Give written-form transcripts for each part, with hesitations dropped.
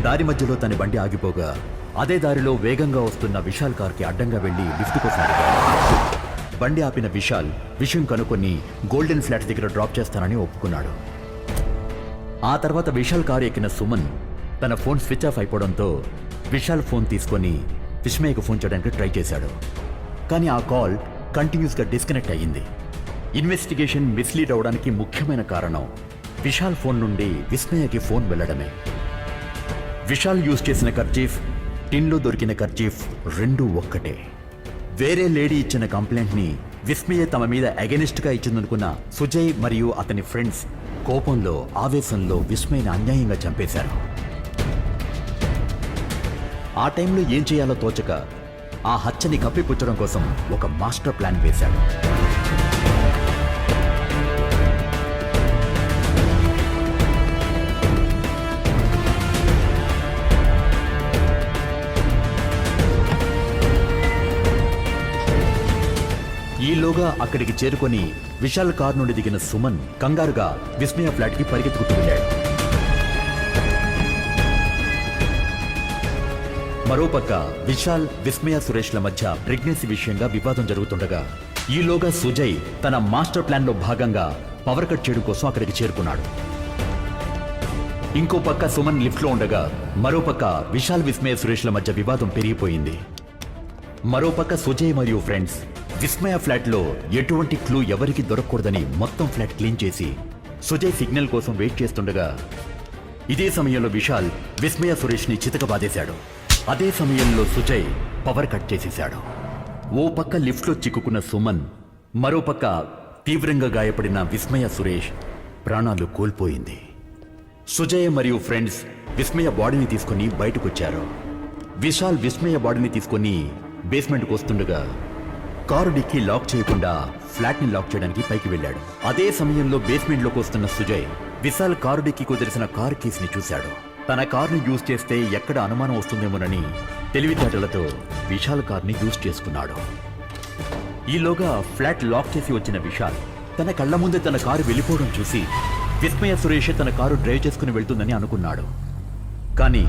దారి మధ్యలో తన బండి ఆగిపోగా అదే దారిలో వేగంగా వస్తున్న విశాల్ కార్కి అడ్డంగా వెళ్లి లిఫ్ట్ కోసం అడిగాడు. బండి ఆపిన విశాల్ విషయం కనుక్కొని గోల్డెన్ ఫ్లాట్స్ దగ్గర డ్రాప్ చేస్తానని ఒప్పుకున్నాడు. ఆ తర్వాత విశాల్ కారు ఎక్కిన సుమన్ తన ఫోన్ స్విచ్ ఆఫ్ అయిపోవడంతో విశాల్ ఫోన్ తీసుకొని విస్మయ్కి ఫోన్ చేయడానికి ట్రై చేశాడు. కానీ ఆ కాల్ కంటిన్యూస్గా డిస్కనెక్ట్ అయ్యింది. ఇన్వెస్టిగేషన్ మిస్లీడ్ అవడానికి ముఖ్యమైన కారణం విశాల్ ఫోన్ నుండి విస్మయ్కి ఫోన్ వెళ్లడమే. విశాల్ యూజ్ చేసిన కర్చీఫ్, టిన్లో దొరికిన కర్చీఫ్ రెండూ ఒక్కటే. వేరే లేడీ ఇచ్చిన కంప్లైంట్ని విస్మయ తమ మీద అగెనిస్ట్గా ఇచ్చిందనుకున్న సుజయ్ మరియు అతని ఫ్రెండ్స్ కోపంలో ఆవేశంలో విస్మయ్ని అన్యాయంగా చంపేశారు. ఆ టైంలో ఏం చేయాలో తోచక ఆ హత్యని కప్పిపుచ్చడం కోసం ఒక మాస్టర్ ప్లాన్ వేశాడు. ఈలోగా అక్కడికి చేరుకొని విశాల్ కార్ నుండి దిగిన సుమన్ కంగారుగా విస్మయ ఫ్లాట్ కి పరిగెత్తుకుంటూ వెళ్ళాడు. మరోపక్క విశాల్, విస్మయ, సురేష్ల మధ్య ప్రెగ్నెన్సీ విషయంగా వివాదం జరుగుతుండగా ఈలోగా సుజయ్ తన మాస్టర్ ప్లాన్ లో భాగంగా పవర్ కట్ చేయడం కోసం అక్కడికి చేరుకున్నాడు. ఇంకో పక్క సుమన్ లిఫ్ట్ లో ఉండగా మరోపక్క విశాల్, విస్మయ, సురేష్ల మధ్య వివాదం పెరిగిపోయింది. మరోపక్క సుజయ్ మరియు ఫ్రెండ్స్ విస్మయ ఫ్లాట్ లో ఎటువంటి క్లూ ఎవరికి దొరకకూడదని మొత్తం ఫ్లాట్ క్లీన్ చేసి సుజయ్ సిగ్నల్ కోసం వెయిట్ చేస్తుండగా ఇదే సమయంలో విశాల్ విస్మయ, సురేష్ ని చితకబాదేశాడు. అదే సమయంలో సుజయ్ పవర్ కట్ చేసేశాడు. ఓ పక్క లిఫ్ట్ లో చిక్కుకున్న సుమన్, మరోపక్క తీవ్రంగా గాయపడిన విస్మయ, సురేష్ ప్రాణాలు కోల్పోయింది. సుజయ్ మరియు ఫ్రెండ్స్ విస్మయ బాడీని తీసుకుని బయటకొచ్చారు. విశాల్ విస్మయ బాడీని తీసుకుని బేస్మెంట్కి వస్తుండగా కారు డిక్కీ లాక్ చేయకుండా ఫ్లాట్ ని లాక్ చేయడానికి పైకి వెళ్ళాడు. అదే సమయంలో బేస్మెంట్ లోకి వస్తున్న సుజయ్ విశాల్ కారు డిక్కీ కుదిరిసిన కార్ కీస్ ని చూశాడు. తన కార్ ని యూజ్ చేస్తే ఎక్కడ అనుమానం వస్తుందేమోనని తెలివితేటలతో విశాల్ కార్ ని యూజ్ చేసుకున్నాడు. ఈలోగా ఫ్లాట్ లాక్ చేసి వచ్చిన విశాల్ తన కళ్ల ముందే తన కారు వెళ్ళిపోవడం చూసి విస్మయ, సురేష్ తన కారు డ్రైవ్ చేసుకుని వెళ్తుందని అనుకున్నాడు. కానీ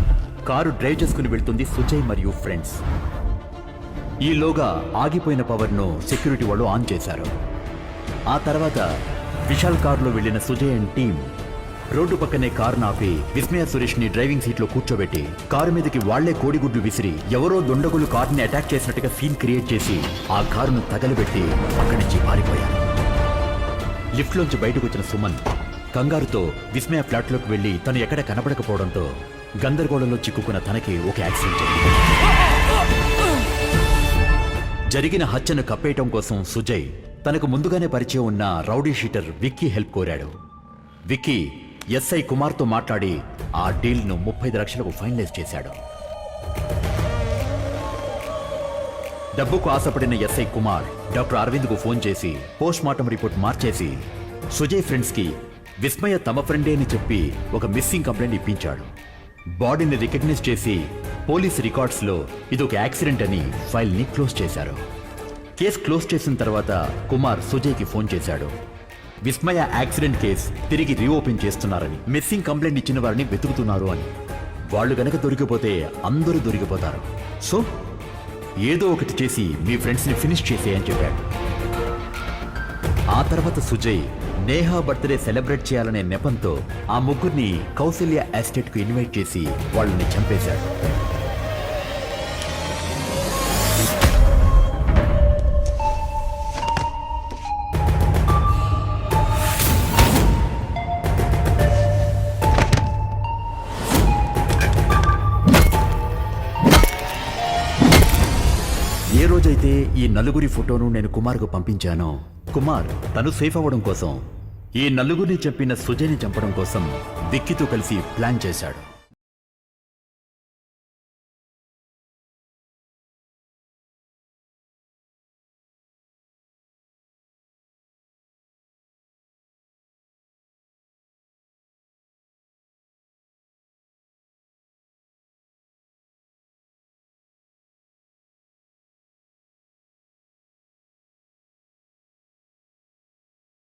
కారు డ్రైవ్ చేసుకుని వెళ్తుంది సుజయ్ మరియు ఫ్రెండ్స్. ఈలోగా ఆగిపోయిన పవర్ను సెక్యూరిటీ వాళ్ళు ఆన్ చేశారు. ఆ తర్వాత విశాల్ కారులో వెళ్లిన సుజయ్ అండ్ టీం రోడ్డు పక్కనే కారును ఆపి విస్మయ, సురేష్ ని డ్రైవింగ్ సీట్ లో కూర్చోబెట్టి కారు మీదకి వాళ్లే కోడిగుడ్లు విసిరి ఎవరో దుండగులు కారుని అటాక్ చేసినట్టుగా సీన్ క్రియేట్ చేసి ఆ కారును తగలబెట్టి అక్కడి నుంచి పారిపోయారు. లిఫ్ట్ లోంచి బయటకు వచ్చిన సుమన్ కంగారుతో విస్మయ ఫ్లాట్ లోకి వెళ్లి తను ఎక్కడ కనబడకపోవడంతో గందరగోళంలో చిక్కుకున్న తనకి ఒక యాక్సిడెంట్ జరిగింది. జరిగిన హత్యను కప్పేయటం కోసం సుజయ్ తనకు ముందుగానే పరిచయం ఉన్న రౌడీ షీటర్ విక్కీ హెల్ప్ కోరాడు. విక్కీ ఎస్ఐ కుమార్తో మాట్లాడి ఆ డీల్ను 35 లక్షలకు ఫైనలైజ్ చేశాడు. డబ్బుకు ఆశపడిన ఎస్ఐ కుమార్ డాక్టర్ అరవింద్కు ఫోన్ చేసి పోస్ట్ మార్టం రిపోర్ట్ మార్చేసి సుజయ్ ఫ్రెండ్స్కి విస్మయ తమ ఫ్రెండే అని చెప్పి ఒక మిస్సింగ్ కంప్లైంట్ ఇప్పించాడు. బాడీని రికగ్నైజ్ చేసి పోలీస్ రికార్డ్స్లో ఇదొక యాక్సిడెంట్ అని ఫైల్ని క్లోజ్ చేశారు. కేసు క్లోజ్ చేసిన తర్వాత కుమార్ సుజయ్కి ఫోన్ చేశాడు. విస్మయ యాక్సిడెంట్ కేసు తిరిగి రీఓపెన్ చేస్తున్నారని, మిస్సింగ్ కంప్లైంట్ ఇచ్చిన వారిని వెతుకుతున్నారు అని. వాళ్ళు గనక దొరికిపోతే అందరూ దొరికిపోతారు. సో ఏదో ఒకటి చేసి మీ ఫ్రెండ్స్ని ఫినిష్ చేసేయని చెప్పాడు. ఆ తర్వాత సుజయ్ నేహా బర్త్డే సెలబ్రేట్ చేయాలనే నెపంతో ఆ ముగ్గురిని కౌసల్య ఎస్టేట్కు ఇన్వైట్ చేసి వాళ్ళని చంపేశాడు. ఏ రోజైతే ఈ నలుగురి ఫోటోను నేను కుమార్కు పంపించానో కుమార్ తను సేఫ్ అవ్వడం కోసం ఈ నలుగురిని చంపిన సుజయ్ని చంపడం కోసం విక్కీతో కలిసి ప్లాన్ చేశాడు.